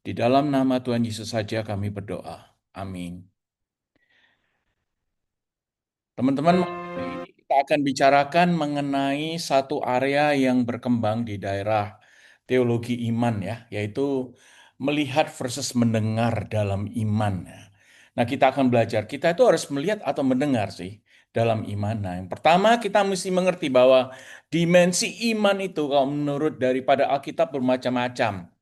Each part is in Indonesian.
Di dalam nama Tuhan Yesus saja kami berdoa. Amin. Teman-teman, malam ini kita akan bicarakan mengenai satu area yang berkembang di daerah teologi iman ya, yaitu melihat versus mendengar dalam iman. Nah, kita akan belajar, kita itu harus melihat atau mendengar sih dalam iman. Nah, yang pertama kita mesti mengerti bahwa dimensi iman itu kalau menurut daripada Alkitab bermacam-macam.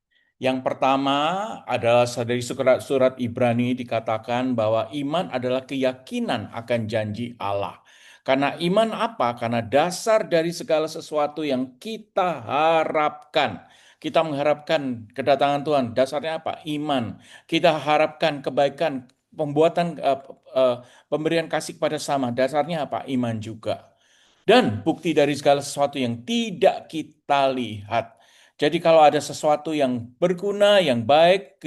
Yang pertama adalah dari surat Ibrani dikatakan bahwa iman adalah keyakinan akan janji Allah. Karena iman apa? Karena dasar dari segala sesuatu yang kita harapkan. Kita mengharapkan kedatangan Tuhan. Dasarnya apa? Iman. Kita harapkan kebaikan, pembuatan pemberian kasih kepada sama. Dasarnya apa? Iman juga. Dan bukti dari segala sesuatu yang tidak kita lihat. Jadi kalau ada sesuatu yang berguna, yang baik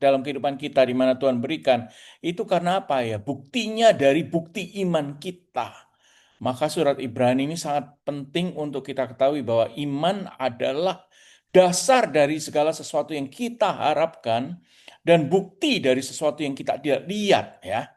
dalam kehidupan kita di mana Tuhan berikan, itu karena apa ya? Buktinya dari bukti iman kita. Maka surat Ibrani ini sangat penting untuk kita ketahui bahwa iman adalah dasar dari segala sesuatu yang kita harapkan dan bukti dari sesuatu yang kita tidak lihat ya.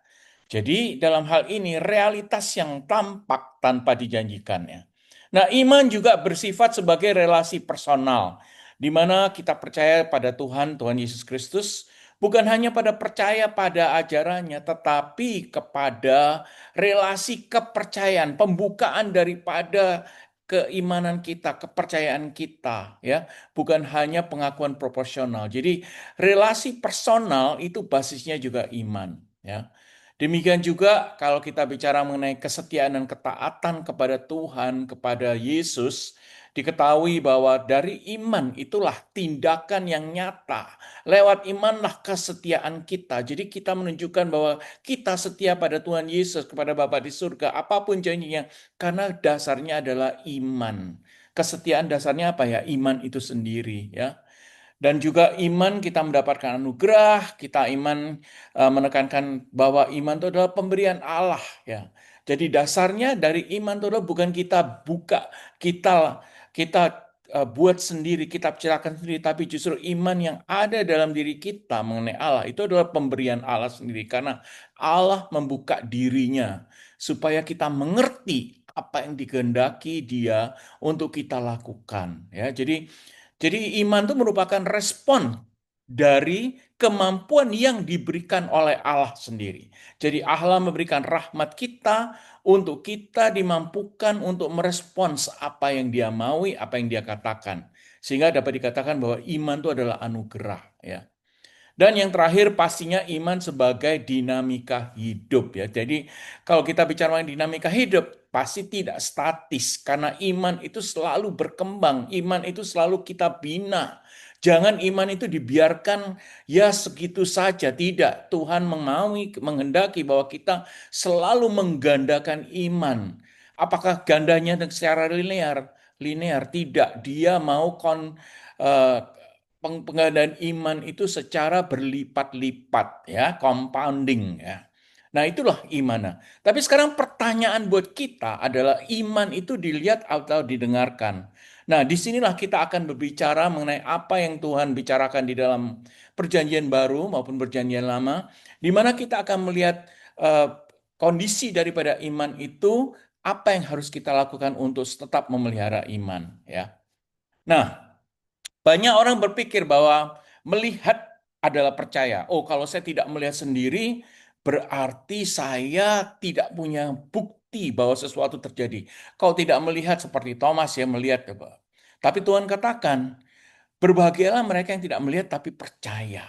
Jadi dalam hal ini realitas yang tampak tanpa dijanjikannya. Nah, iman juga bersifat sebagai relasi personal, di mana kita percaya pada Tuhan, Tuhan Yesus Kristus, bukan hanya pada percaya pada ajarannya, tetapi kepada relasi kepercayaan, pembukaan daripada keimanan kita, kepercayaan kita, ya, bukan hanya pengakuan proporsional. Jadi relasi personal itu basisnya juga iman, ya. Demikian juga kalau kita bicara mengenai kesetiaan dan ketaatan kepada Tuhan, kepada Yesus, diketahui bahwa dari iman itulah tindakan yang nyata. Lewat imanlah kesetiaan kita. Jadi kita menunjukkan bahwa kita setia pada Tuhan Yesus, kepada Bapa di surga, apapun janjinya, karena dasarnya adalah iman. Kesetiaan dasarnya apa ya? Iman itu sendiri ya. Dan juga iman kita mendapatkan anugerah, kita iman menekankan bahwa iman itu adalah pemberian Allah ya. Jadi dasarnya dari iman itu adalah bukan kita buka, kita kita buat sendiri, kita ciptakan sendiri, tapi justru iman yang ada dalam diri kita mengenai Allah itu adalah pemberian Allah sendiri karena Allah membuka dirinya supaya kita mengerti apa yang dikehendaki Dia untuk kita lakukan ya. Jadi iman itu merupakan respon dari kemampuan yang diberikan oleh Allah sendiri. Jadi Allah memberikan rahmat kita untuk kita dimampukan untuk merespons apa yang Dia maui, apa yang Dia katakan. Sehingga dapat dikatakan bahwa iman itu adalah anugerah ya. Dan yang terakhir pastinya iman sebagai dinamika hidup ya. Jadi kalau kita bicara mengenai dinamika hidup pasti tidak statis karena iman itu selalu berkembang, iman itu selalu kita bina. Jangan iman itu dibiarkan ya segitu saja, tidak. Tuhan menghendaki bahwa kita selalu menggandakan iman. Apakah gandanya secara linear? Linear tidak. Dia mau eh, penggandaan iman itu secara berlipat-lipat ya, compounding ya. Nah, itulah iman. Tapi sekarang pertanyaan buat kita adalah iman itu dilihat atau didengarkan. Nah, disinilah kita akan berbicara mengenai apa yang Tuhan bicarakan di dalam perjanjian baru maupun perjanjian lama, di mana kita akan melihat eh, kondisi daripada iman itu, apa yang harus kita lakukan untuk tetap memelihara iman ya. Nah, banyak orang berpikir bahwa melihat adalah percaya. Oh, kalau saya tidak melihat sendiri, berarti saya tidak punya bukti bahwa sesuatu terjadi. Kalau tidak melihat seperti Thomas ya melihat. Tapi Tuhan katakan, berbahagialah mereka yang tidak melihat tapi percaya.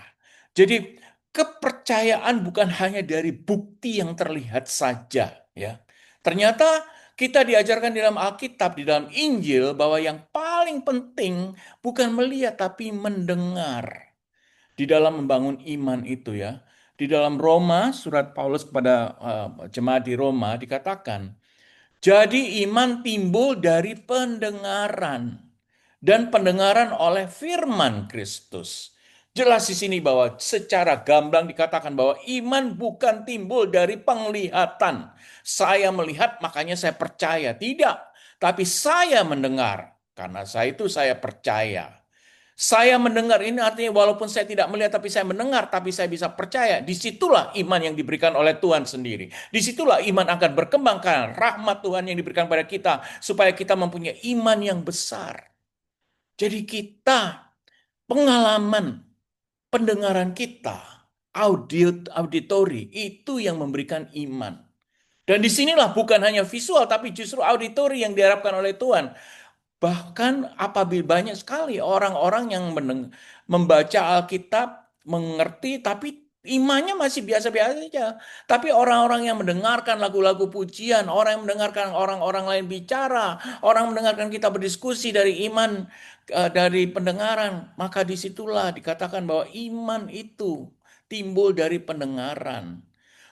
Jadi kepercayaan bukan hanya dari bukti yang terlihat saja, ya. Ternyata kita diajarkan di dalam Alkitab, di dalam Injil bahwa yang paling penting bukan melihat tapi mendengar di dalam membangun iman itu ya. Di dalam Roma, surat Paulus kepada jemaat di Roma dikatakan, jadi iman timbul dari pendengaran dan pendengaran oleh firman Kristus. Jelas di sini bahwa secara gamblang dikatakan bahwa iman bukan timbul dari penglihatan. Saya melihat makanya saya percaya. Tidak, tapi saya mendengar karena saya percaya. Saya mendengar ini artinya walaupun saya tidak melihat tapi saya mendengar, tapi saya bisa percaya. Disitulah iman yang diberikan oleh Tuhan sendiri. Disitulah iman akan berkembang karena rahmat Tuhan yang diberikan pada kita supaya kita mempunyai iman yang besar. Jadi kita pengalaman pendengaran kita, auditori itu yang memberikan iman. Dan disinilah bukan hanya visual tapi justru auditori yang diharapkan oleh Tuhan. Bahkan apabila banyak sekali orang-orang yang membaca Alkitab, mengerti, tapi imannya masih biasa-biasa saja. Tapi orang-orang yang mendengarkan lagu-lagu pujian, orang yang mendengarkan orang-orang lain bicara, orang mendengarkan kita berdiskusi dari iman, dari pendengaran, maka disitulah dikatakan bahwa iman itu timbul dari pendengaran.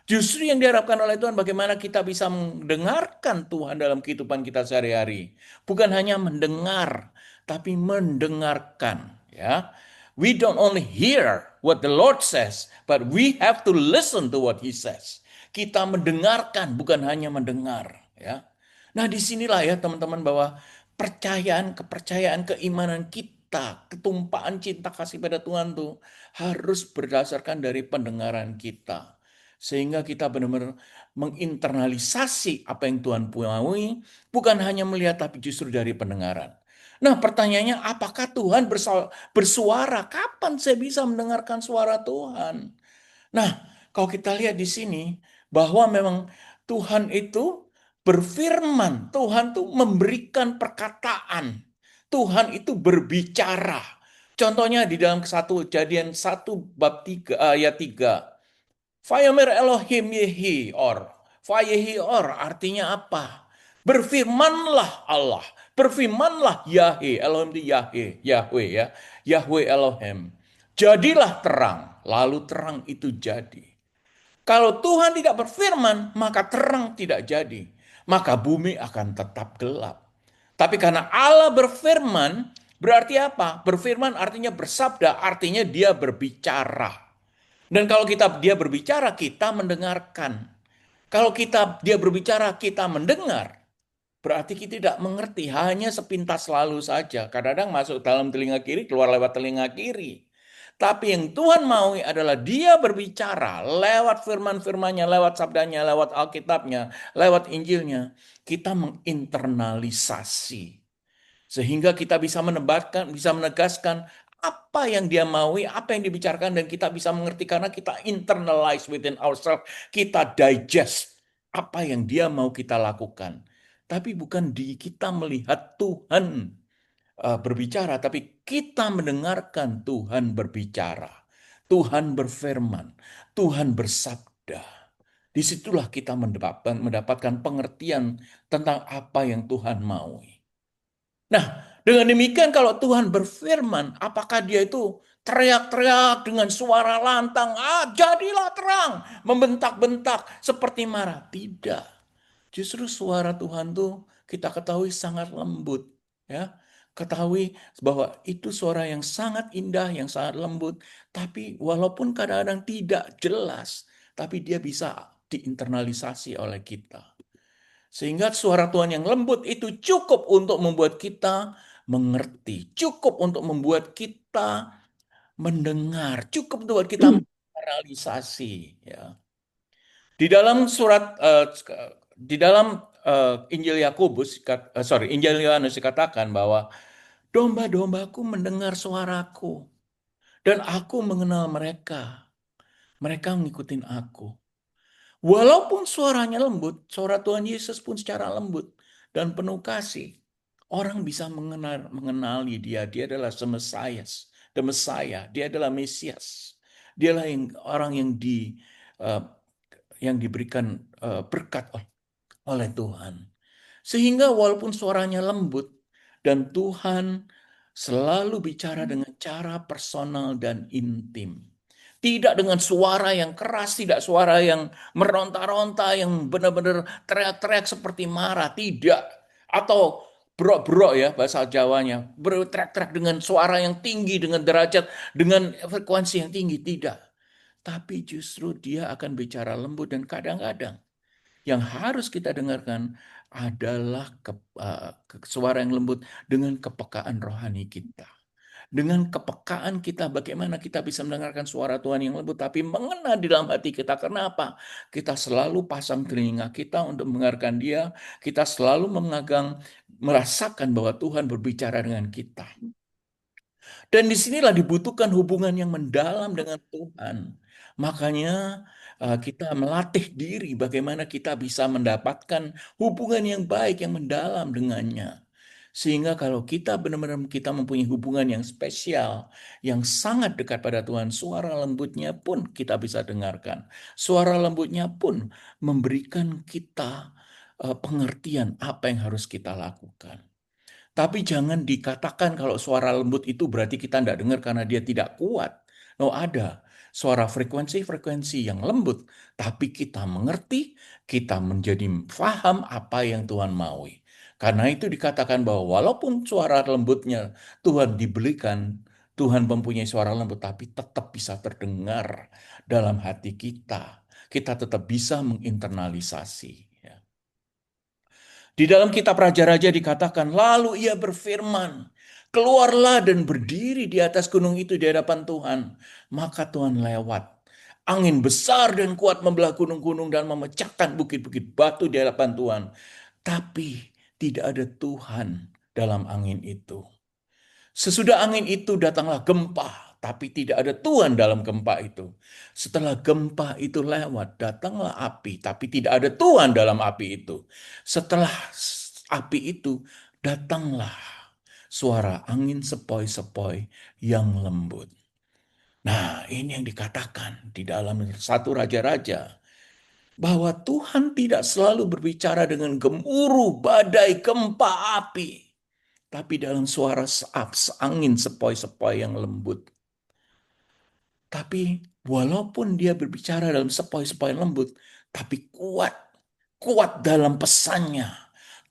Justru yang diharapkan oleh Tuhan bagaimana kita bisa mendengarkan Tuhan dalam kehidupan kita sehari-hari. Bukan hanya mendengar, tapi mendengarkan, ya. We don't only hear what the Lord says, but we have to listen to what he says. Kita mendengarkan bukan hanya mendengar, ya. Nah, disinilah ya teman-teman bahwa kepercayaan, keimanan kita, ketumpaan cinta kasih pada Tuhan tuh harus berdasarkan dari pendengaran kita. Sehingga kita benar-benar menginternalisasi apa yang Tuhan maui, bukan hanya melihat tapi justru dari pendengaran. Nah, pertanyaannya apakah Tuhan bersuara? Kapan saya bisa mendengarkan suara Tuhan? Nah, kalau kita lihat di sini bahwa memang Tuhan itu berfirman, Tuhan tuh memberikan perkataan. Tuhan itu berbicara. Contohnya di dalam satu Kejadian 1 bab 3 ayat 3. Vayomer Elohim Yehior. Vayehior artinya apa? Berfirmanlah Allah. Berfirmanlah Yahweh. Elohim itu Yahweh. Yahweh ya. Yahweh Elohim. Jadilah terang. Lalu terang itu jadi. Kalau Tuhan tidak berfirman, maka terang tidak jadi. Maka bumi akan tetap gelap. Tapi karena Allah berfirman, berarti apa? Berfirman artinya bersabda, artinya dia berbicara. Dan kalau dia berbicara, kita mendengarkan. Kalau dia berbicara, kita mendengar. Berarti kita tidak mengerti, hanya sepintas lalu saja. Kadang-kadang masuk dalam telinga kiri, keluar lewat telinga kiri. Tapi yang Tuhan mau adalah dia berbicara lewat firman-firmannya, lewat sabdanya, lewat Alkitabnya, lewat Injilnya. Kita menginternalisasi. Sehingga kita bisa menebarkan, bisa menegaskan apa yang dia maui, apa yang dibicarakan, dan kita bisa mengerti karena kita internalize within ourselves, kita digest apa yang dia mau kita lakukan. Tapi bukan di kita melihat Tuhan berbicara, tapi kita mendengarkan Tuhan berbicara. Tuhan berfirman, Tuhan bersabda. Disitulah kita mendapatkan pengertian tentang apa yang Tuhan mau. Nah, dengan demikian kalau Tuhan berfirman, apakah dia itu teriak-teriak dengan suara lantang, jadilah terang, membentak-bentak seperti marah? Tidak. Justru suara Tuhan tuh kita ketahui sangat lembut, ya. Ketahui bahwa itu suara yang sangat indah, yang sangat lembut, tapi walaupun kadang-kadang tidak jelas, tapi dia bisa diinternalisasi oleh kita. Sehingga suara Tuhan yang lembut itu cukup untuk membuat kita mengerti, cukup untuk membuat kita mendengar, cukup untuk membuat kita merealisasi. Ya. Di dalam di dalam Injil Yakobus, Injil Yohanes dikatakan bahwa domba-dombaku mendengar suaraku dan aku mengenal mereka. Mereka mengikuti aku. Walaupun suaranya lembut, suara Tuhan Yesus pun secara lembut dan penuh kasih. Orang bisa mengenali dia. Dia adalah the Messiah. Dia adalah Mesias. Dialah orang eh, yang diberikan berkat oleh Tuhan. Sehingga walaupun suaranya lembut dan Tuhan selalu bicara dengan cara personal dan intim. Tidak dengan suara yang keras, tidak suara yang meronta-ronta, yang benar-benar teriak-teriak seperti marah, tidak. Atau brok-brok ya bahasa Jawanya, berteriak-teriak dengan suara yang tinggi, dengan derajat, dengan frekuensi yang tinggi, tidak. Tapi justru dia akan bicara lembut dan kadang-kadang yang harus kita dengarkan adalah suara yang lembut dengan kepekaan rohani kita. Dengan kepekaan kita, bagaimana kita bisa mendengarkan suara Tuhan yang lembut, tapi mengena di dalam hati kita. Kenapa? Kita selalu pasang telinga kita untuk mendengarkan Dia. Kita selalu merasakan bahwa Tuhan berbicara dengan kita. Dan disinilah dibutuhkan hubungan yang mendalam dengan Tuhan. Makanya kita melatih diri bagaimana kita bisa mendapatkan hubungan yang baik, yang mendalam dengannya. Sehingga kalau kita benar-benar kita mempunyai hubungan yang spesial, yang sangat dekat pada Tuhan, suara lembutnya pun kita bisa dengarkan. Suara lembutnya pun memberikan kita pengertian apa yang harus kita lakukan. Tapi jangan dikatakan kalau suara lembut itu berarti kita tidak dengar karena dia tidak kuat. No, ada suara frekuensi-frekuensi yang lembut, tapi kita mengerti, kita menjadi paham apa yang Tuhan maui. Karena itu dikatakan bahwa walaupun suara lembutnya Tuhan diberikan, Tuhan mempunyai suara lembut, tapi tetap bisa terdengar dalam hati kita. Kita tetap bisa menginternalisasi. Ya. Di dalam kitab Raja-Raja dikatakan, lalu ia berfirman, keluarlah dan berdiri di atas gunung itu di hadapan Tuhan. Maka Tuhan lewat. Angin besar dan kuat membelah gunung-gunung dan memecahkan bukit-bukit batu di hadapan Tuhan. Tapi tidak ada Tuhan dalam angin itu. Sesudah angin itu datanglah gempa, tapi tidak ada Tuhan dalam gempa itu. Setelah gempa itu lewat, datanglah api, tapi tidak ada Tuhan dalam api itu. Setelah api itu, datanglah suara angin sepoi-sepoi yang lembut. Nah, ini yang dikatakan di dalam satu raja-raja, bahwa Tuhan tidak selalu berbicara dengan gemuruh, badai, gempa, api, tapi dalam suara angin sepoi-sepoi yang lembut. Tapi walaupun dia berbicara dalam sepoi-sepoi lembut, tapi kuat. Kuat dalam pesannya.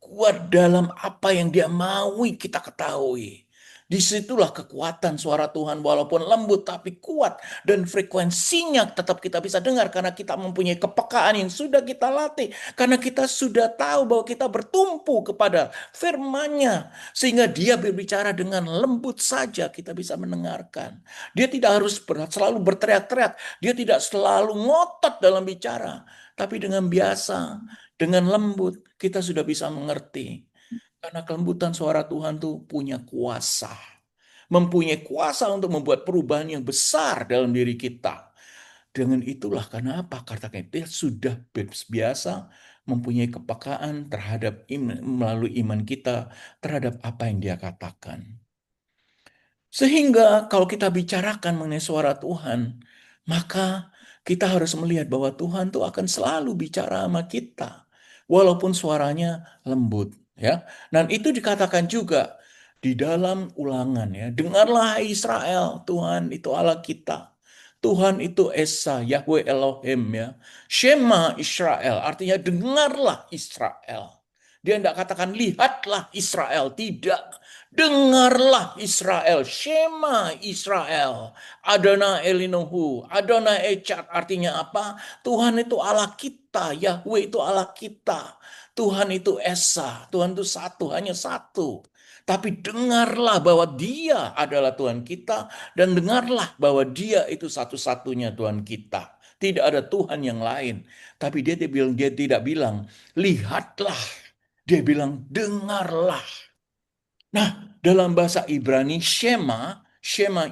Kuat dalam apa yang dia maui kita ketahui. Disitulah kekuatan suara Tuhan walaupun lembut tapi kuat. Dan frekuensinya tetap kita bisa dengar karena kita mempunyai kepekaan yang sudah kita latih. Karena kita sudah tahu bahwa kita bertumpu kepada firman-Nya. Sehingga dia berbicara dengan lembut saja kita bisa mendengarkan. Dia tidak harus selalu berteriak-teriak. Dia tidak selalu ngotot dalam bicara. Tapi dengan biasa, dengan lembut, kita sudah bisa mengerti. Karena kelembutan suara Tuhan tuh punya kuasa. Mempunyai kuasa untuk membuat perubahan yang besar dalam diri kita. Dengan itulah kenapa kata dia sudah biasa mempunyai kepekaan terhadap iman, melalui iman kita terhadap apa yang dia katakan. Sehingga kalau kita bicarakan mengenai suara Tuhan, maka kita harus melihat bahwa Tuhan tuh akan selalu bicara sama kita. Walaupun suaranya lembut. Ya. Dan itu dikatakan juga di dalam ulangan. Ya. Dengarlah Israel, Tuhan itu Allah kita. Tuhan itu Esa, Yahweh Elohim. Ya. Shema Israel, artinya dengarlah Israel. Dia tidak katakan lihatlah Israel, tidak. Dengarlah Israel, Shema Israel, Adonai Elinuhu, Adonai Echad, artinya apa? Tuhan itu Allah kita, Yahweh itu Allah kita. Tuhan itu Esa, Tuhan itu satu, hanya satu. Tapi dengarlah bahwa dia adalah Tuhan kita, dan dengarlah bahwa dia itu satu-satunya Tuhan kita. Tidak ada Tuhan yang lain. Tapi dia tidak bilang, lihatlah. Dia bilang, dengarlah. Nah, dalam bahasa Ibrani, Shema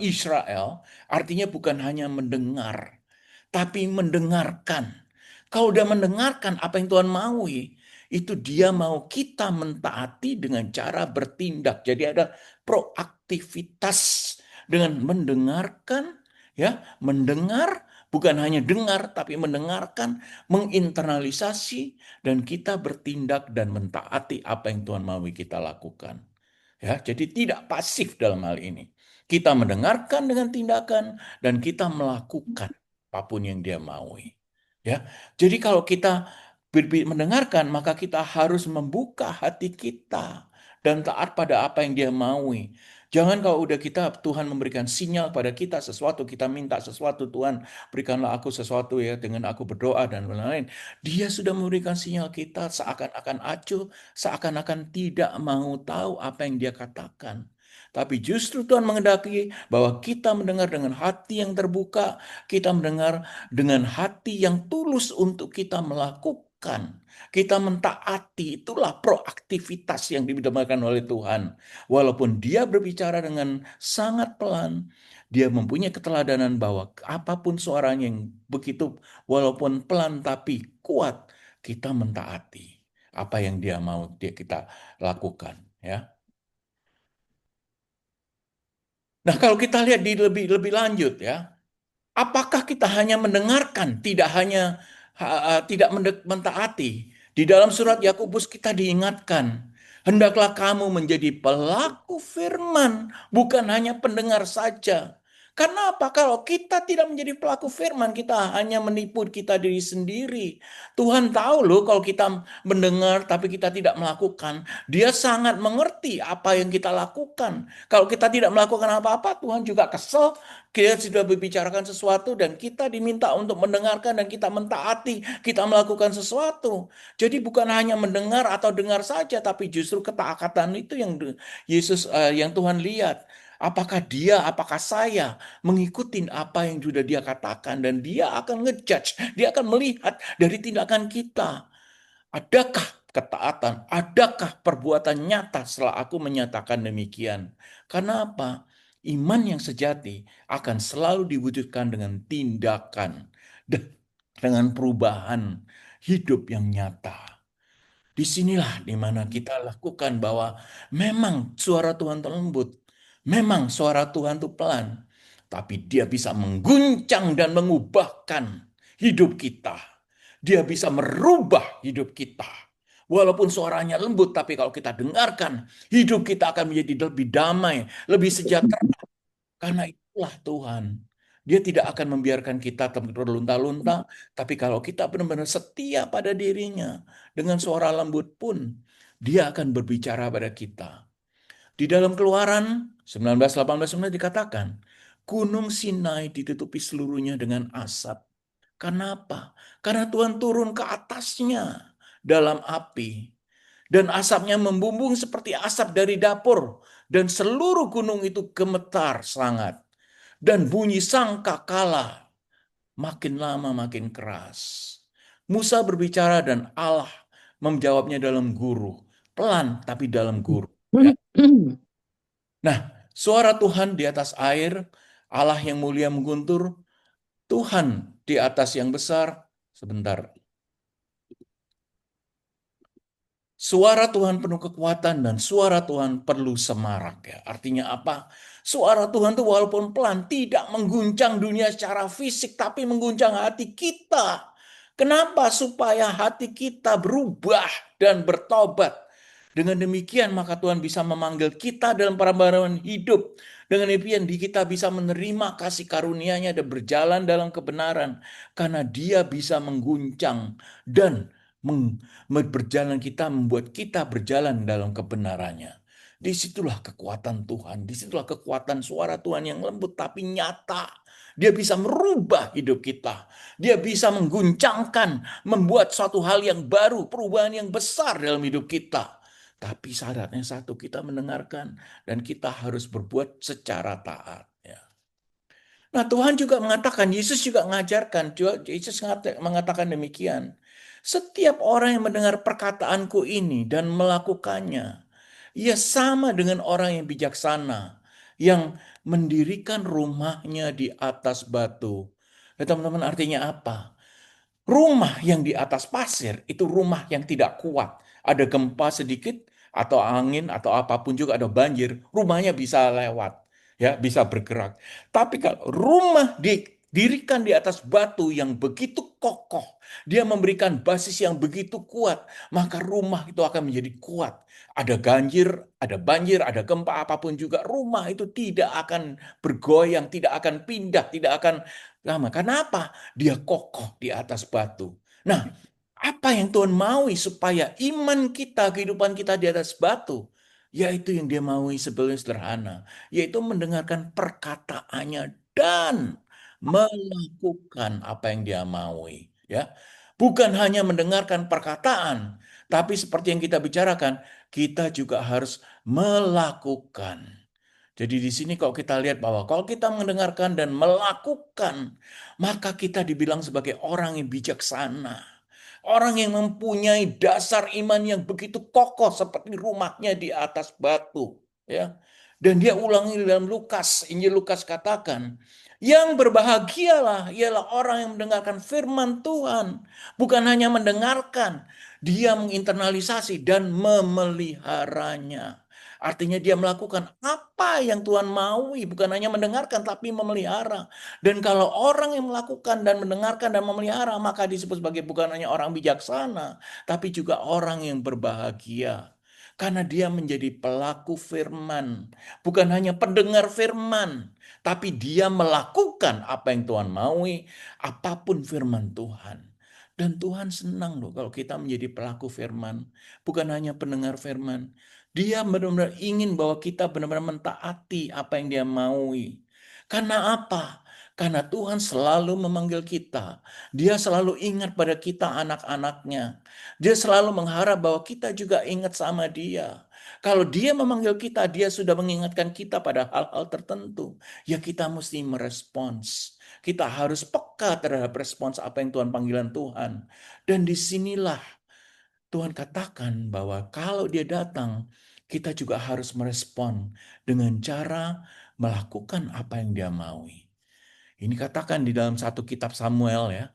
Israel, artinya bukan hanya mendengar, tapi mendengarkan. Kalau dia mendengarkan apa yang Tuhan maui, itu dia mau kita mentaati dengan cara bertindak. Jadi ada proaktivitas dengan mendengarkan, ya, mendengar, bukan hanya dengar, tapi mendengarkan, menginternalisasi, dan kita bertindak dan mentaati apa yang Tuhan maui kita lakukan. Ya, jadi tidak pasif dalam hal ini. Kita mendengarkan dengan tindakan dan kita melakukan apapun yang dia maui. Ya. Jadi kalau kita mendengarkan, maka kita harus membuka hati kita dan taat pada apa yang dia maui. Jangan kalau udah Tuhan memberikan sinyal pada kita sesuatu, kita minta sesuatu, Tuhan berikanlah aku sesuatu ya dengan aku berdoa dan lain-lain. Dia sudah memberikan sinyal kita seakan-akan acuh, seakan-akan tidak mau tahu apa yang dia katakan. Tapi justru Tuhan menghendaki bahwa kita mendengar dengan hati yang terbuka, kita mendengar dengan hati yang tulus untuk kita melakukan. Kita mentaati, itulah proaktivitas yang didambakan oleh Tuhan. Walaupun dia berbicara dengan sangat pelan, dia mempunyai keteladanan bahwa apapun suaranya yang begitu, walaupun pelan tapi kuat, kita mentaati apa yang dia mau kita lakukan, ya. Nah, kalau kita lihat di lebih lebih lanjut, ya, apakah kita hanya mendengarkan, tidak hanya tidak mentaati? Di dalam surat Yakobus kita diingatkan, hendaklah kamu menjadi pelaku firman, bukan hanya pendengar saja. Karena apa? Kalau kita tidak menjadi pelaku firman, kita hanya menipu kita diri sendiri. Tuhan tahu loh kalau kita mendengar tapi kita tidak melakukan. Dia sangat mengerti apa yang kita lakukan. Kalau kita tidak melakukan apa-apa, Tuhan juga kesel. Kita sudah berbicarakan sesuatu dan kita diminta untuk mendengarkan dan kita mentaati, kita melakukan sesuatu. Jadi bukan hanya mendengar atau dengar saja, tapi justru ketaatan itu yang yang Tuhan lihat. Apakah dia, apakah saya mengikuti apa yang sudah dia katakan dan dia akan ngejudge, dia akan melihat dari tindakan kita. Adakah ketaatan, adakah perbuatan nyata setelah aku menyatakan demikian? Karena apa? Iman yang sejati akan selalu diwujudkan dengan tindakan dan dengan perubahan hidup yang nyata. Disinilah dimana kita lakukan bahwa memang suara Tuhan itu lembut, memang suara Tuhan itu pelan, tapi dia bisa mengguncang dan mengubahkan hidup kita. Dia bisa merubah hidup kita. Walaupun suaranya lembut, tapi kalau kita dengarkan, hidup kita akan menjadi lebih damai, lebih sejahtera. Karena itulah Tuhan. Dia tidak akan membiarkan kita terlunta-lunta, tapi kalau kita benar-benar setia pada dirinya, dengan suara lembut pun, dia akan berbicara pada kita. Di dalam Keluaran 19:18 dikatakan, Gunung Sinai ditutupi seluruhnya dengan asap. Kenapa? Karena Tuhan turun ke atasnya dalam api. Dan asapnya membumbung seperti asap dari dapur. Dan seluruh gunung itu gemetar sangat. Dan bunyi sangkakala makin lama makin keras. Musa berbicara dan Allah menjawabnya dalam guru. Pelan tapi dalam guru. Ya. Nah, suara Tuhan di atas air, Allah yang mulia mengguntur, Tuhan di atas yang besar. Sebentar. Suara Tuhan penuh kekuatan dan suara Tuhan perlu semarak, ya. Artinya apa? Suara Tuhan itu walaupun pelan tidak mengguncang dunia secara fisik tapi mengguncang hati kita. Kenapa? Supaya hati kita berubah dan bertobat. Dengan demikian maka Tuhan bisa memanggil kita dalam perambaran hidup. Dengan demikian kita bisa menerima kasih karunia-Nya dan berjalan dalam kebenaran. Karena Dia bisa mengguncang dan berjalan kita membuat kita berjalan dalam kebenarannya. Disitulah kekuatan Tuhan, disitulah kekuatan suara Tuhan yang lembut tapi nyata. Dia bisa merubah hidup kita. Dia bisa mengguncangkan, membuat suatu hal yang baru, perubahan yang besar dalam hidup kita. Tapi syaratnya satu, kita mendengarkan dan kita harus berbuat secara taat. Ya. Nah, Tuhan juga mengatakan, Yesus juga mengajarkan, Yesus mengatakan demikian. Setiap orang yang mendengar perkataanku ini dan melakukannya, ia sama dengan orang yang bijaksana, yang mendirikan rumahnya di atas batu. Ya, teman-teman, artinya apa? Rumah yang di atas pasir itu rumah yang tidak kuat. Ada gempa sedikit atau angin atau apapun juga ada banjir, rumahnya bisa lewat, ya, bisa bergerak. Tapi kalau rumah didirikan di atas batu yang begitu kokoh, dia memberikan basis yang begitu kuat, maka rumah itu akan menjadi kuat. Ada banjir, ada gempa apapun juga, rumah itu tidak akan bergoyang, tidak akan pindah, tidak akan lama. Kenapa? Dia kokoh di atas batu. Nah, apa yang Tuhan maui supaya iman kita, kehidupan kita di atas batu, yaitu yang dia maui sebelumnya sederhana, yaitu mendengarkan perkataannya dan melakukan apa yang dia maui. Ya, bukan hanya mendengarkan perkataan, tapi seperti yang kita bicarakan, kita juga harus melakukan. Jadi di sini kalau kita lihat bahwa kalau kita mendengarkan dan melakukan, maka kita dibilang sebagai orang yang bijaksana. Orang yang mempunyai dasar iman yang begitu kokoh seperti rumahnya di atas batu. Ya. Dan dia ulangi dalam Lukas, Injil Lukas katakan, yang berbahagialah ialah orang yang mendengarkan firman Tuhan. Bukan hanya mendengarkan, dia menginternalisasi dan memeliharanya. Artinya dia melakukan apa yang Tuhan maui, bukan hanya mendengarkan tapi memelihara. Dan kalau orang yang melakukan dan mendengarkan dan memelihara, maka disebut sebagai bukan hanya orang bijaksana, tapi juga orang yang berbahagia. Karena dia menjadi pelaku firman, bukan hanya pendengar firman, tapi dia melakukan apa yang Tuhan maui, apapun firman Tuhan. Dan Tuhan senang loh kalau kita menjadi pelaku firman, bukan hanya pendengar firman. Dia benar-benar ingin bahwa kita benar-benar mentaati apa yang dia maui. Karena apa? Karena Tuhan selalu memanggil kita. Dia selalu ingat pada kita anak-anaknya. Dia selalu mengharap bahwa kita juga ingat sama dia. Kalau dia memanggil kita, dia sudah mengingatkan kita pada hal-hal tertentu. Ya kita mesti merespons. Kita harus peka terhadap respons apa yang Tuhan panggilan Tuhan. Dan disinilah Tuhan katakan bahwa kalau dia datang, kita juga harus merespon dengan cara melakukan apa yang dia maui. Ini katakan di dalam satu kitab Samuel ya.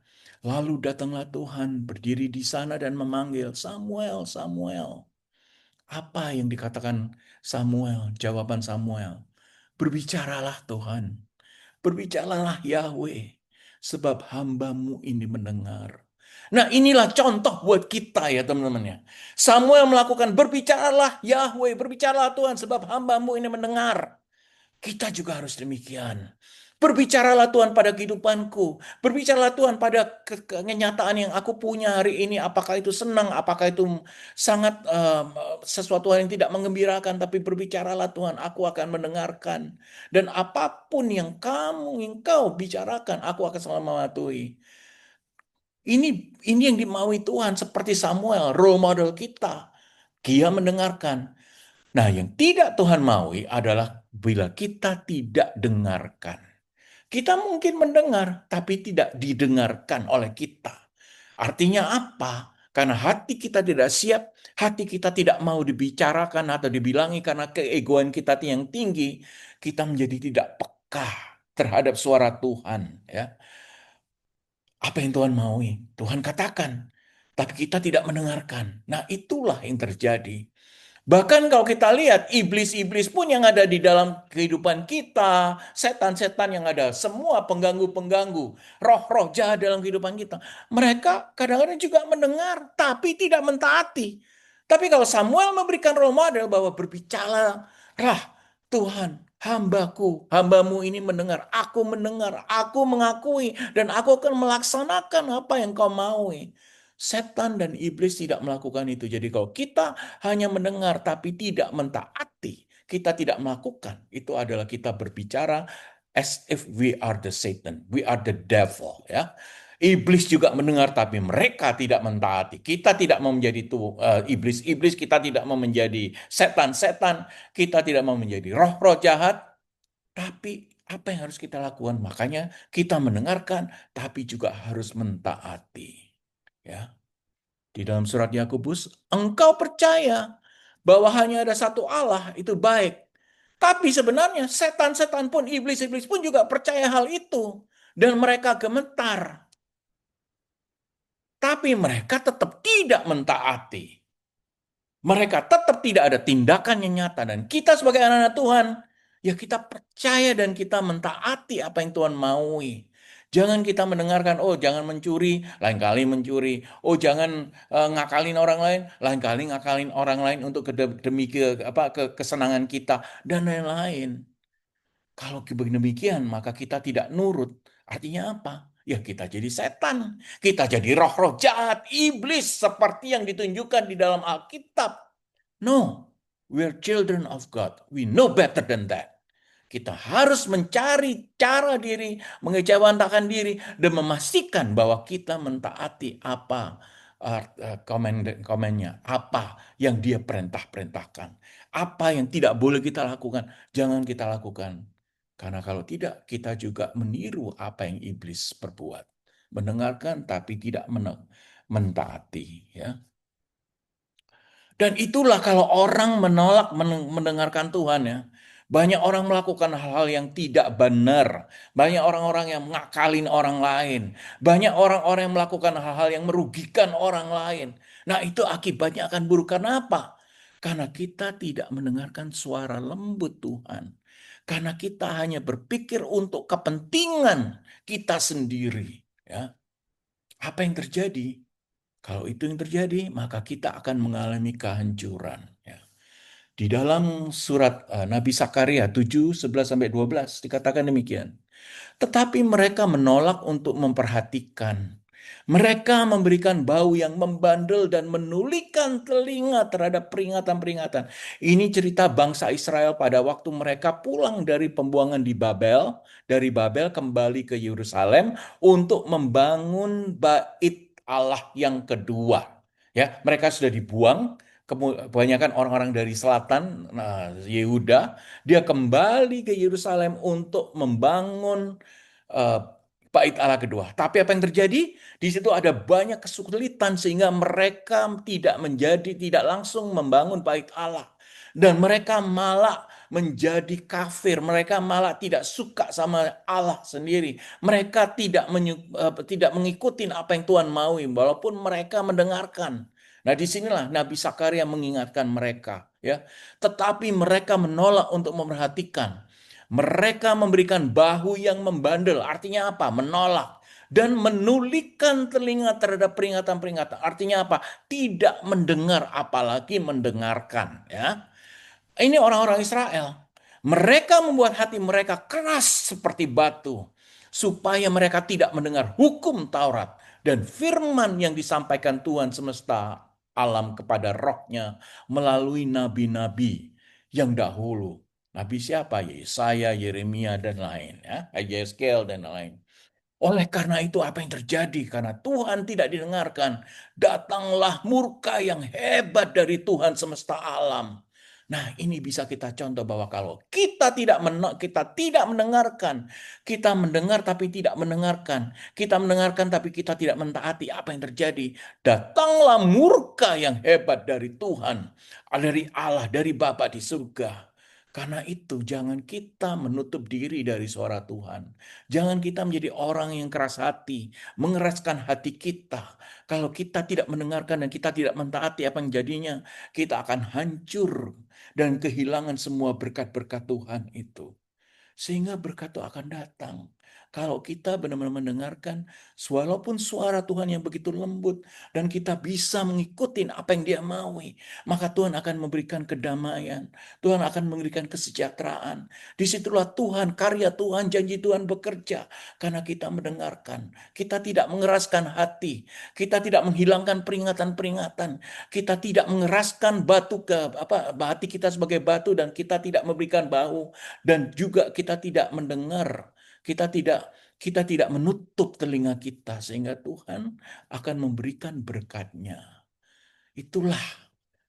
Lalu datanglah Tuhan berdiri di sana dan memanggil, Samuel, Samuel. Apa yang dikatakan Samuel? Jawaban Samuel, berbicaralah Tuhan. Berbicaralah Yahweh, sebab hambamu ini mendengar. Nah inilah contoh buat kita ya teman-teman ya. Samuel melakukan berbicaralah Yahweh, berbicaralah Tuhan, sebab hambamu ini mendengar. Kita juga harus demikian. Berbicaralah Tuhan pada kehidupanku. Berbicaralah Tuhan pada kenyataan yang aku punya hari ini. Apakah itu senang, apakah itu sangat sesuatu hal yang tidak mengembirakan. Tapi berbicaralah Tuhan, aku akan mendengarkan. Dan apapun yang engkau bicarakan, aku akan selalu mematuhi. Ini yang dimaui Tuhan seperti Samuel, role model kita. Dia mendengarkan. Nah, yang tidak Tuhan maui adalah bila kita tidak dengarkan. Kita mungkin mendengar, tapi tidak didengarkan oleh kita. Artinya apa? Karena hati kita tidak siap, hati kita tidak mau dibicarakan atau dibilangi karena keegoan kita yang tinggi, kita menjadi tidak peka terhadap suara Tuhan. Ya, apa yang Tuhan maui, Tuhan katakan, tapi kita tidak mendengarkan. Nah, itulah yang terjadi. Bahkan kalau kita lihat iblis-iblis pun yang ada di dalam kehidupan kita, setan-setan yang ada, semua pengganggu-pengganggu, roh-roh jahat dalam kehidupan kita, mereka kadang-kadang juga mendengar tapi tidak mentaati. Tapi kalau Samuel memberikan role model bahwa berbicaralah Tuhan, hambamu ini mendengar, aku mengakui, dan aku akan melaksanakan apa yang kau maui. Setan dan iblis tidak melakukan itu. Jadi kalau kita hanya mendengar tapi tidak mentaati, kita tidak melakukan, itu adalah kita berbicara as if we are the Satan, we are the devil, ya. Iblis juga mendengar tapi mereka tidak mentaati. Kita tidak mau menjadi iblis-iblis, kita tidak mau menjadi setan-setan, kita tidak mau menjadi roh-roh jahat, tapi apa yang harus kita lakukan? Makanya kita mendengarkan tapi juga harus mentaati. Ya. Di dalam surat Yakobus, engkau percaya bahwa hanya ada satu Allah, itu baik. Tapi sebenarnya setan-setan pun, iblis-iblis pun juga percaya hal itu. Dan mereka gemetar. Tapi mereka tetap tidak mentaati. Mereka tetap tidak ada tindakan yang nyata. Dan kita sebagai anak-anak Tuhan, ya kita percaya dan kita mentaati apa yang Tuhan maui. Jangan kita mendengarkan, oh jangan mencuri, lain kali mencuri. Oh jangan ngakalin orang lain, lain kali ngakalin orang lain untuk demi kesenangan kita dan lain-lain. Kalau demikian, maka kita tidak nurut. Artinya apa? Ya kita jadi setan. Kita jadi roh-roh jahat, iblis seperti yang ditunjukkan di dalam Alkitab. No, we're children of God. We know better than that. Kita harus mencari cara diri, mengejawantahkan diri, dan memastikan bahwa kita mentaati apa komennya. Apa yang dia perintahkan. Apa yang tidak boleh kita lakukan. Jangan kita lakukan. Karena kalau tidak, kita juga meniru apa yang iblis perbuat. Mendengarkan tapi tidak mentaati. Ya. Dan itulah kalau orang menolak mendengarkan Tuhan ya. Banyak orang melakukan hal-hal yang tidak benar. Banyak orang-orang yang ngakalin orang lain. Banyak orang-orang yang melakukan hal-hal yang merugikan orang lain. Nah itu akibatnya akan buruk. Karena apa? Karena kita tidak mendengarkan suara lembut Tuhan. Karena kita hanya berpikir untuk kepentingan kita sendiri. Ya. Apa yang terjadi? Kalau itu yang terjadi, maka kita akan mengalami kehancuran. Ya. Di dalam surat Nabi Sakaria 7:11-12 dikatakan demikian. Tetapi mereka menolak untuk memperhatikan. Mereka memberikan bau yang membandel dan menulikan telinga terhadap peringatan-peringatan. Ini cerita bangsa Israel pada waktu mereka pulang dari pembuangan di Babel, dari Babel kembali ke Yerusalem untuk membangun bait Allah yang kedua. Ya, mereka sudah dibuang, kebanyakan orang-orang dari selatan, Yehuda, dia kembali ke Yerusalem untuk membangun eh, bait Allah kedua. Tapi apa yang terjadi? Di situ ada banyak kesulitan sehingga mereka tidak langsung membangun bait Allah. Dan mereka malah menjadi kafir. Mereka malah tidak suka sama Allah sendiri. Mereka tidak mengikuti apa yang Tuhan maui, walaupun mereka mendengarkan. Nah, disinilah Nabi Sakaria mengingatkan mereka, ya. Tetapi mereka menolak untuk memperhatikan. Mereka memberikan bahu yang membandel. Artinya apa? Menolak. Dan menulikan telinga terhadap peringatan-peringatan. Artinya apa? Tidak mendengar, apalagi mendengarkan. Ya. Ini orang-orang Israel. Mereka membuat hati mereka keras seperti batu. Supaya mereka tidak mendengar hukum Taurat. Dan firman yang disampaikan Tuhan semesta alam kepada rohnya melalui nabi-nabi yang dahulu. Nabi siapa? Yesaya, Yeremia, dan lain. Ya, Yeskel, dan lain. Oleh karena itu apa yang terjadi? Karena Tuhan tidak didengarkan. Datanglah murka yang hebat dari Tuhan semesta alam. Nah, ini bisa kita contoh bahwa kalau kita tidak mendengarkan, kita mendengar tapi tidak mendengarkan, kita mendengarkan tapi kita tidak mentaati, apa yang terjadi? Datanglah murka yang hebat dari Tuhan, dari Allah, dari Bapa di surga. Karena itu jangan kita menutup diri dari suara Tuhan. Jangan kita menjadi orang yang keras hati, mengeraskan hati kita. Kalau kita tidak mendengarkan dan kita tidak mentaati apa yang jadinya, kita akan hancur dan kehilangan semua berkat-berkat Tuhan itu. Sehingga berkat itu akan datang. Kalau kita benar-benar mendengarkan, walaupun suara Tuhan yang begitu lembut, dan kita bisa mengikuti apa yang Dia maui, maka Tuhan akan memberikan kedamaian. Tuhan akan memberikan kesejahteraan. Disitulah Tuhan, karya Tuhan, janji Tuhan bekerja. Karena kita mendengarkan. Kita tidak mengeraskan hati. Kita tidak menghilangkan peringatan-peringatan. Kita tidak mengeraskan hati kita sebagai batu, dan kita tidak memberikan bahu, dan juga kita tidak mendengar, kita tidak menutup telinga kita sehingga Tuhan akan memberikan berkat-Nya. Itulah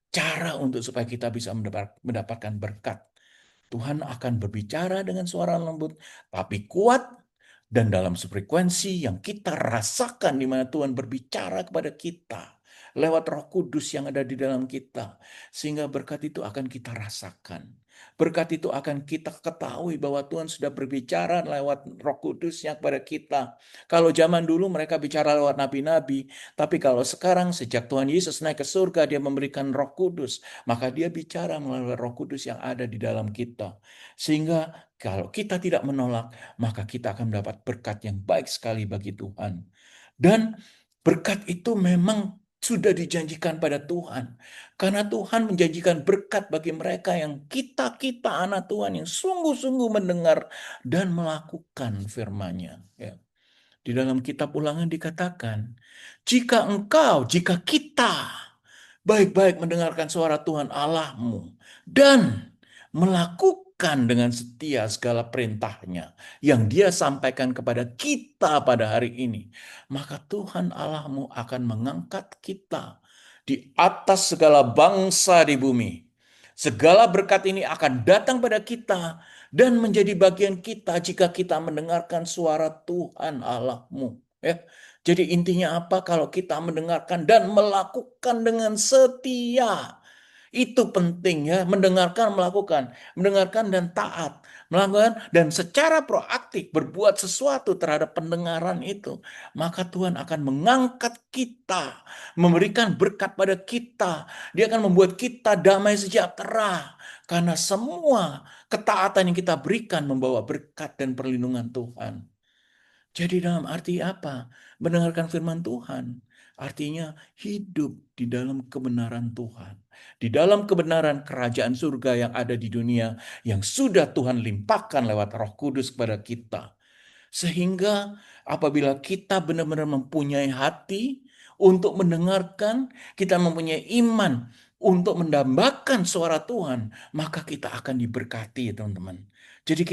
cara untuk supaya kita bisa mendapatkan berkat. Tuhan akan berbicara dengan suara lembut, tapi kuat dan dalam frekuensi yang kita rasakan di mana Tuhan berbicara kepada kita lewat Roh Kudus yang ada di dalam kita, sehingga berkat itu akan kita rasakan. Berkat itu akan kita ketahui bahwa Tuhan sudah berbicara lewat Roh Kudusnya kepada kita. Kalau zaman dulu mereka bicara lewat nabi-nabi, tapi kalau sekarang sejak Tuhan Yesus naik ke surga, Dia memberikan Roh Kudus, maka Dia bicara melalui Roh Kudus yang ada di dalam kita. Sehingga kalau kita tidak menolak, maka kita akan mendapat berkat yang baik sekali bagi Tuhan. Dan berkat itu memang sudah dijanjikan pada Tuhan. Karena Tuhan menjanjikan berkat bagi mereka yang kita anak Tuhan yang sungguh-sungguh mendengar dan melakukan firman-Nya. Ya. Di dalam kitab Ulangan dikatakan, jika kita baik-baik mendengarkan suara Tuhan Allahmu dan melakukan menjalankan dengan setia segala perintahnya yang Dia sampaikan kepada kita pada hari ini, maka Tuhan Allahmu akan mengangkat kita di atas segala bangsa di bumi. Segala berkat ini akan datang pada kita dan menjadi bagian kita jika kita mendengarkan suara Tuhan Allahmu. Ya. Jadi intinya apa? Kalau kita mendengarkan dan melakukan dengan setia. Itu penting ya, mendengarkan dan taat, melakukan dan secara proaktif berbuat sesuatu terhadap pendengaran itu, maka Tuhan akan mengangkat kita, memberikan berkat pada kita. Dia akan membuat kita damai sejahtera karena semua ketaatan yang kita berikan membawa berkat dan perlindungan Tuhan. Jadi dalam arti apa? Mendengarkan firman Tuhan. Artinya hidup di dalam kebenaran Tuhan. Di dalam kebenaran kerajaan surga yang ada di dunia yang sudah Tuhan limpahkan lewat Roh Kudus kepada kita. Sehingga apabila kita benar-benar mempunyai hati untuk mendengarkan, kita mempunyai iman untuk mendambakan suara Tuhan, maka kita akan diberkati, teman-teman. Jadi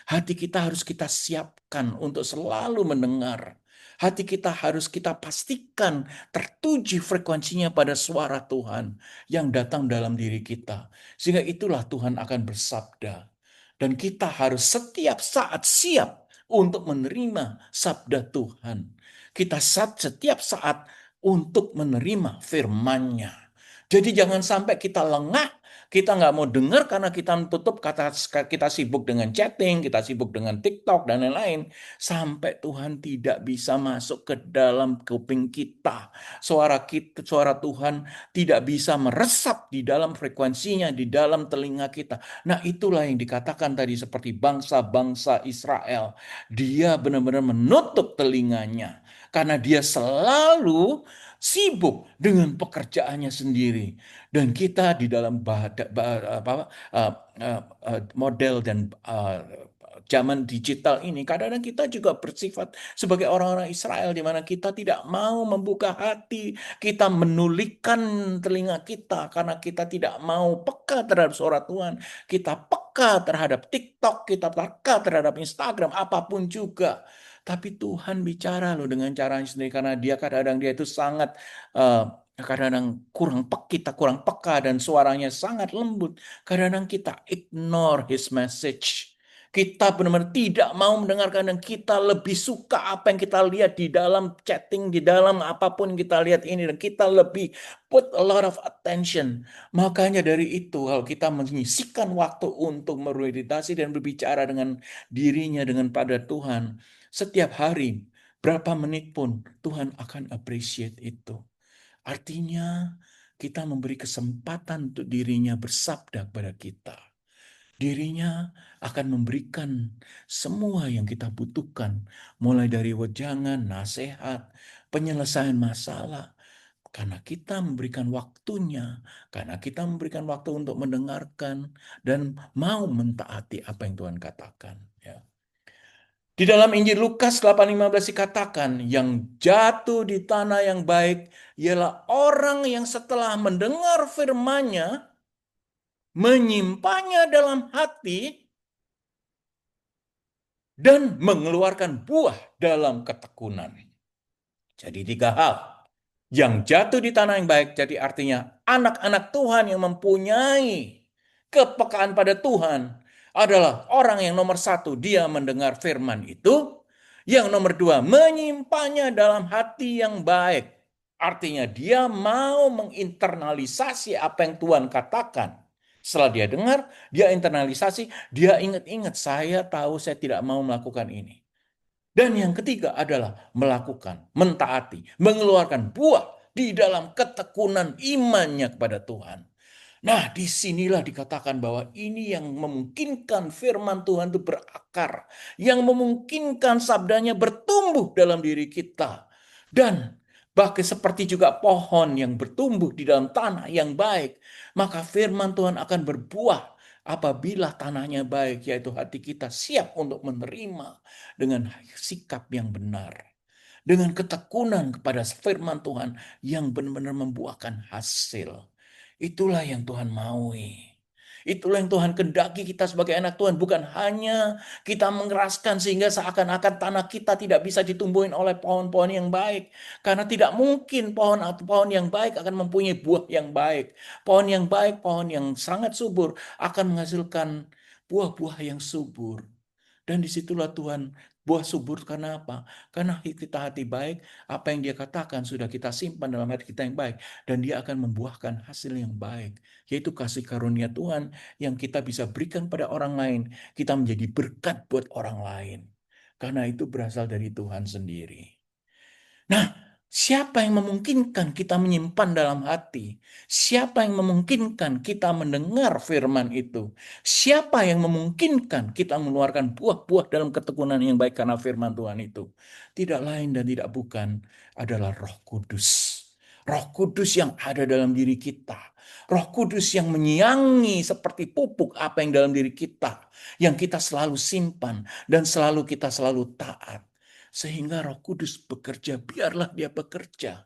hati kita harus kita siapkan untuk selalu mendengar. Hati kita harus kita pastikan tertuju frekuensinya pada suara Tuhan yang datang dalam diri kita. Sehingga itulah Tuhan akan bersabda. Dan kita harus setiap saat siap untuk menerima sabda Tuhan. Kita setiap saat untuk menerima firman-Nya. Jadi jangan sampai kita lengah, kita nggak mau dengar karena kita tutup kata kita sibuk dengan chatting, kita sibuk dengan TikTok dan lain-lain, sampai Tuhan tidak bisa masuk ke dalam kuping kita. Suara Tuhan tidak bisa meresap di dalam frekuensinya, di dalam telinga kita. Nah, itulah yang dikatakan tadi seperti bangsa-bangsa Israel. Dia benar-benar menutup telinganya karena dia selalu sibuk dengan pekerjaannya sendiri. Dan kita di dalam model dan zaman digital ini, kadang-kadang kita juga bersifat sebagai orang-orang Israel di mana kita tidak mau membuka hati, kita menulikan telinga kita karena kita tidak mau peka terhadap suara Tuhan, kita peka terhadap TikTok, kita peka terhadap Instagram, apapun juga. Tapi Tuhan bicara loh dengan caranya sendiri karena dia kadang-kadang dia itu sangat eh, kadang-kadang kita kurang peka dan suaranya sangat lembut. Kadang-kadang kita ignore his message. Kita benar-benar tidak mau mendengarkan dan kita lebih suka apa yang kita lihat di dalam chatting, di dalam apapun yang kita lihat ini dan kita lebih put a lot of attention. Makanya dari itu kalau kita menyisihkan waktu untuk bermeditasi dan berbicara dengan dirinya dengan pada Tuhan setiap hari berapa menit pun Tuhan akan appreciate itu. Artinya kita memberi kesempatan untuk dirinya bersabda kepada kita. Dirinya akan memberikan semua yang kita butuhkan, mulai dari wejangan, nasihat, penyelesaian masalah. Karena kita memberikan waktunya, karena kita memberikan waktu untuk mendengarkan dan mau mentaati apa yang Tuhan katakan. Ya. Di dalam Injil Lukas 8:15 dikatakan, yang jatuh di tanah yang baik ialah orang yang setelah mendengar firman-Nya, menyimpannya dalam hati, dan mengeluarkan buah dalam ketekunan. Jadi 3 hal. Yang jatuh di tanah yang baik, jadi artinya anak-anak Tuhan yang mempunyai kepekaan pada Tuhan adalah orang yang nomor 1, dia mendengar firman itu. Yang nomor 2, menyimpannya dalam hati yang baik. Artinya dia mau menginternalisasi apa yang Tuhan katakan. Setelah dia dengar, dia internalisasi, dia ingat-ingat, saya tahu saya tidak mau melakukan ini. Dan yang ketiga adalah melakukan, mentaati, mengeluarkan buah di dalam ketekunan imannya kepada Tuhan. Nah, disinilah dikatakan bahwa ini yang memungkinkan firman Tuhan itu berakar, yang memungkinkan sabdanya bertumbuh dalam diri kita. Dan bahkan seperti juga pohon yang bertumbuh di dalam tanah yang baik, maka firman Tuhan akan berbuah apabila tanahnya baik, yaitu hati kita siap untuk menerima dengan sikap yang benar. Dengan ketekunan kepada firman Tuhan yang benar-benar membuahkan hasil. Itulah yang Tuhan maui. Itulah yang Tuhan kehendaki kita sebagai anak Tuhan. Bukan hanya kita mengeraskan sehingga seakan-akan tanah kita tidak bisa ditumbuhin oleh pohon-pohon yang baik. Karena tidak mungkin pohon atau pohon yang baik akan mempunyai buah yang baik. Pohon yang baik, pohon yang sangat subur akan menghasilkan buah-buah yang subur. Dan disitulah Tuhan buah subur karena apa? Karena kita hati baik, apa yang dia katakan sudah kita simpan dalam hati kita yang baik. Dan dia akan membuahkan hasil yang baik. Yaitu kasih karunia Tuhan yang kita bisa berikan pada orang lain. Kita menjadi berkat buat orang lain. Karena itu berasal dari Tuhan sendiri. Nah, siapa yang memungkinkan kita menyimpan dalam hati? Siapa yang memungkinkan kita mendengar firman itu? Siapa yang memungkinkan kita mengeluarkan buah-buah dalam ketekunan yang baik karena firman Tuhan itu? Tidak lain dan tidak bukan adalah Roh Kudus. Roh Kudus yang ada dalam diri kita. Roh Kudus yang menyiangi seperti pupuk apa yang dalam diri kita. Yang kita selalu simpan dan kita selalu taat. Sehingga Roh Kudus bekerja, biarlah dia bekerja.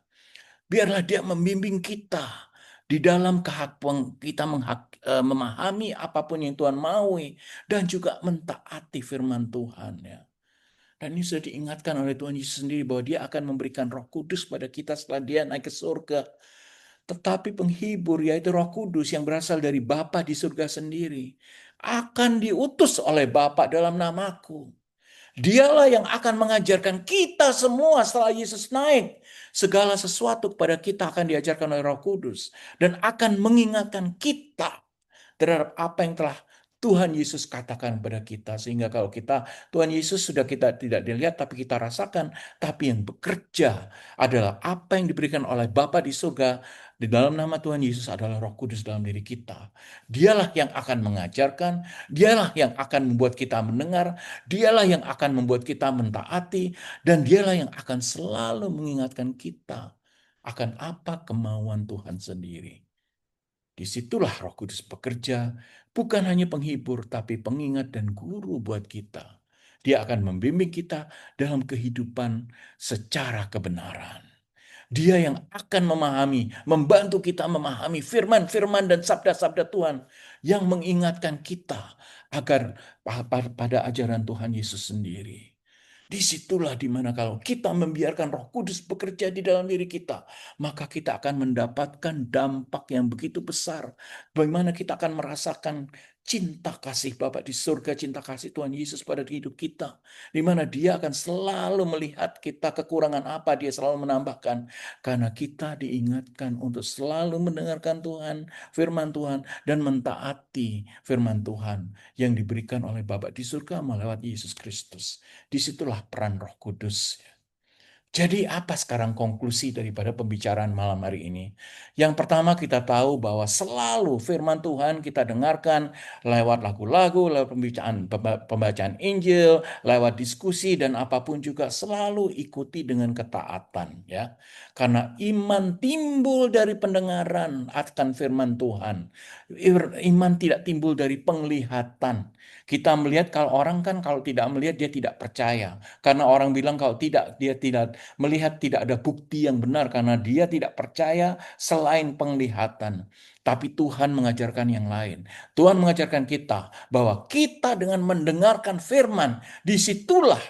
Biarlah dia membimbing kita di dalam kita memahami apapun yang Tuhan maui dan juga mentaati firman Tuhan ya. Dan ini sudah diingatkan oleh Tuhan Yesus sendiri bahwa dia akan memberikan Roh Kudus pada kita setelah dia naik ke surga. Tetapi penghibur yaitu Roh Kudus yang berasal dari Bapa di surga sendiri akan diutus oleh Bapa dalam namaku. Dialah yang akan mengajarkan kita semua setelah Yesus naik. Segala sesuatu kepada kita akan diajarkan oleh Roh Kudus. Dan akan mengingatkan kita terhadap apa yang telah Tuhan Yesus katakan kepada kita. Sehingga kalau Tuhan Yesus sudah kita tidak dilihat tapi kita rasakan. Tapi yang bekerja adalah apa yang diberikan oleh Bapa di surga. Di dalam nama Tuhan Yesus adalah Roh Kudus dalam diri kita. Dialah yang akan mengajarkan, dialah yang akan membuat kita mendengar, dialah yang akan membuat kita mentaati, dan dialah yang akan selalu mengingatkan kita akan apa kemauan Tuhan sendiri. Disitulah Roh Kudus bekerja, bukan hanya penghibur, tapi pengingat dan guru buat kita. Dia akan membimbing kita dalam kehidupan secara kebenaran. Dia yang akan membantu kita memahami firman-firman dan sabda-sabda Tuhan yang mengingatkan kita agar pada ajaran Tuhan Yesus sendiri. Disitulah dimana kalau kita membiarkan Roh Kudus bekerja di dalam diri kita, maka kita akan mendapatkan dampak yang begitu besar. Bagaimana kita akan merasakan cinta kasih Bapa di surga, cinta kasih Tuhan Yesus pada hidup kita. Di mana dia akan selalu melihat kita kekurangan apa, dia selalu menambahkan. Karena kita diingatkan untuk selalu mendengarkan Tuhan, firman Tuhan, dan mentaati firman Tuhan yang diberikan oleh Bapa di surga melewat Yesus Kristus. Disitulah peran Roh Kudus. Jadi apa sekarang konklusi daripada pembicaraan malam hari ini? Yang pertama kita tahu bahwa selalu firman Tuhan kita dengarkan lewat lagu-lagu, lewat pembacaan Injil, lewat diskusi dan apapun juga selalu ikuti dengan ketaatan ya. Karena iman timbul dari pendengaran akan firman Tuhan. Iman tidak timbul dari penglihatan. Kita melihat kalau orang kan kalau tidak melihat dia tidak percaya. Karena orang bilang kalau tidak dia tidak melihat tidak ada bukti yang benar karena dia tidak percaya selain penglihatan. Tapi Tuhan mengajarkan yang lain. Tuhan mengajarkan kita bahwa kita dengan mendengarkan firman, disitulah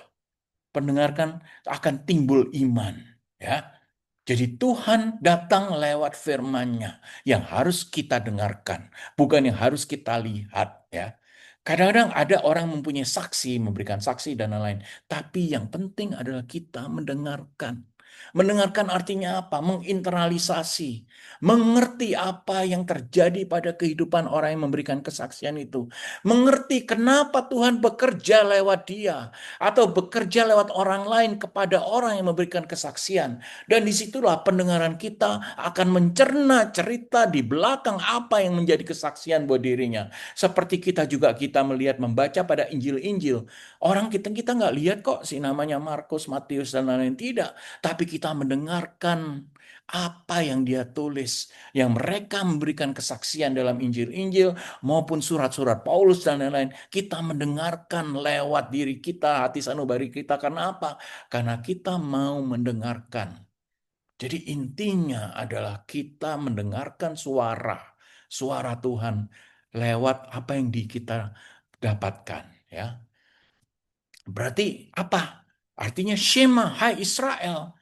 pendengarkan akan timbul iman. Ya, jadi Tuhan datang lewat firman-Nya yang harus kita dengarkan, bukan yang harus kita lihat. Ya, kadang-kadang ada orang mempunyai saksi, memberikan saksi dan lain-lain. Tapi yang penting adalah kita mendengarkan. Mendengarkan artinya apa? Menginternalisasi. Mengerti apa yang terjadi pada kehidupan orang yang memberikan kesaksian itu. Mengerti kenapa Tuhan bekerja lewat dia. Atau bekerja lewat orang lain kepada orang yang memberikan kesaksian. Dan disitulah pendengaran kita akan mencerna cerita di belakang apa yang menjadi kesaksian buat dirinya. Seperti kita melihat membaca pada Injil-Injil. Orang kita nggak lihat kok si namanya Markus, Matius, dan lain-lain. Tidak. Tapi kita mendengarkan apa yang dia tulis. Yang mereka memberikan kesaksian dalam Injil-Injil maupun surat-surat Paulus dan lain-lain. Kita mendengarkan lewat diri kita, hati sanubari kita. Karena apa? Karena kita mau mendengarkan. Jadi intinya adalah kita mendengarkan suara Tuhan lewat apa yang kita dapatkan, ya. Berarti apa? Artinya Shema, hai Israel,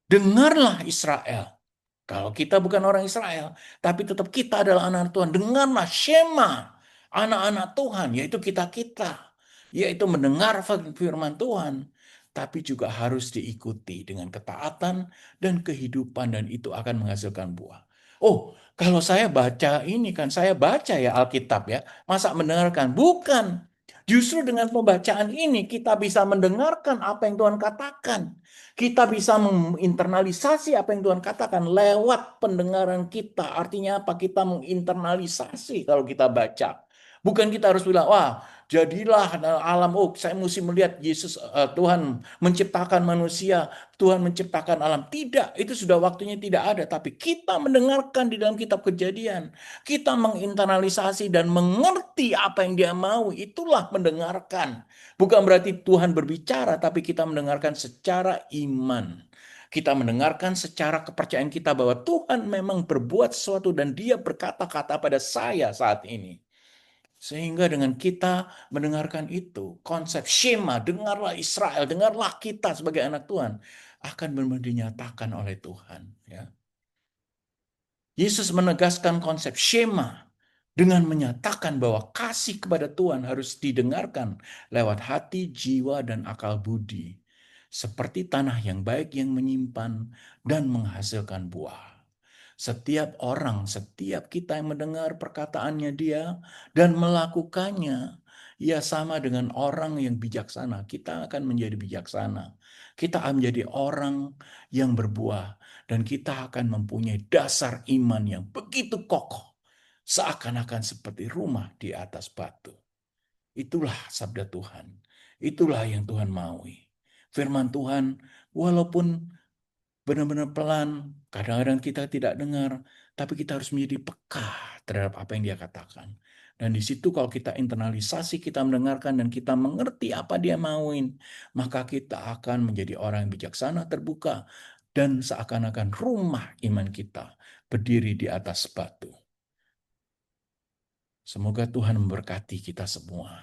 dengarlah Israel. Kalau kita bukan orang Israel, tapi tetap kita adalah anak Tuhan, dengarlah Shema, anak-anak Tuhan, yaitu kita-kita, yaitu mendengar firman Tuhan, tapi juga harus diikuti dengan ketaatan dan kehidupan, dan itu akan menghasilkan buah. Oh, kalau saya baca ini kan, saya baca ya Alkitab ya, masa mendengarkan? Bukan. Justru dengan pembacaan ini kita bisa mendengarkan apa yang Tuhan katakan. Kita bisa menginternalisasi apa yang Tuhan katakan lewat pendengaran kita. Artinya apa? Kita menginternalisasi kalau kita baca. Bukan kita harus bilang, wah jadilah alam, oh saya mesti melihat Yesus, Tuhan menciptakan manusia, Tuhan menciptakan alam. Tidak, itu sudah waktunya tidak ada. Tapi kita mendengarkan di dalam kitab Kejadian. Kita menginternalisasi dan mengerti apa yang dia mau. Itulah mendengarkan. Bukan berarti Tuhan berbicara, tapi kita mendengarkan secara iman. Kita mendengarkan secara kepercayaan kita bahwa Tuhan memang berbuat sesuatu dan dia berkata-kata pada saya saat ini. Sehingga dengan kita mendengarkan itu, konsep Shema, dengarlah Israel, dengarlah kita sebagai anak Tuhan, akan benar-benar dinyatakan oleh Tuhan. Ya. Yesus menegaskan konsep Shema dengan menyatakan bahwa kasih kepada Tuhan harus didengarkan lewat hati, jiwa, dan akal budi. Seperti tanah yang baik yang menyimpan dan menghasilkan buah. Setiap orang, setiap kita yang mendengar perkataannya dia dan melakukannya, ia sama dengan orang yang bijaksana. Kita akan menjadi bijaksana. Kita akan menjadi orang yang berbuah. Dan kita akan mempunyai dasar iman yang begitu kokoh. Seakan-akan seperti rumah di atas batu. Itulah sabda Tuhan. Itulah yang Tuhan maui. Firman Tuhan, walaupun benar-benar pelan, kadang-kadang kita tidak dengar, tapi kita harus menjadi peka terhadap apa yang dia katakan. Dan di situ kalau kita internalisasi, kita mendengarkan dan kita mengerti apa dia mauin, maka kita akan menjadi orang yang bijaksana, terbuka, dan seakan-akan rumah iman kita berdiri di atas batu. Semoga Tuhan memberkati kita semua.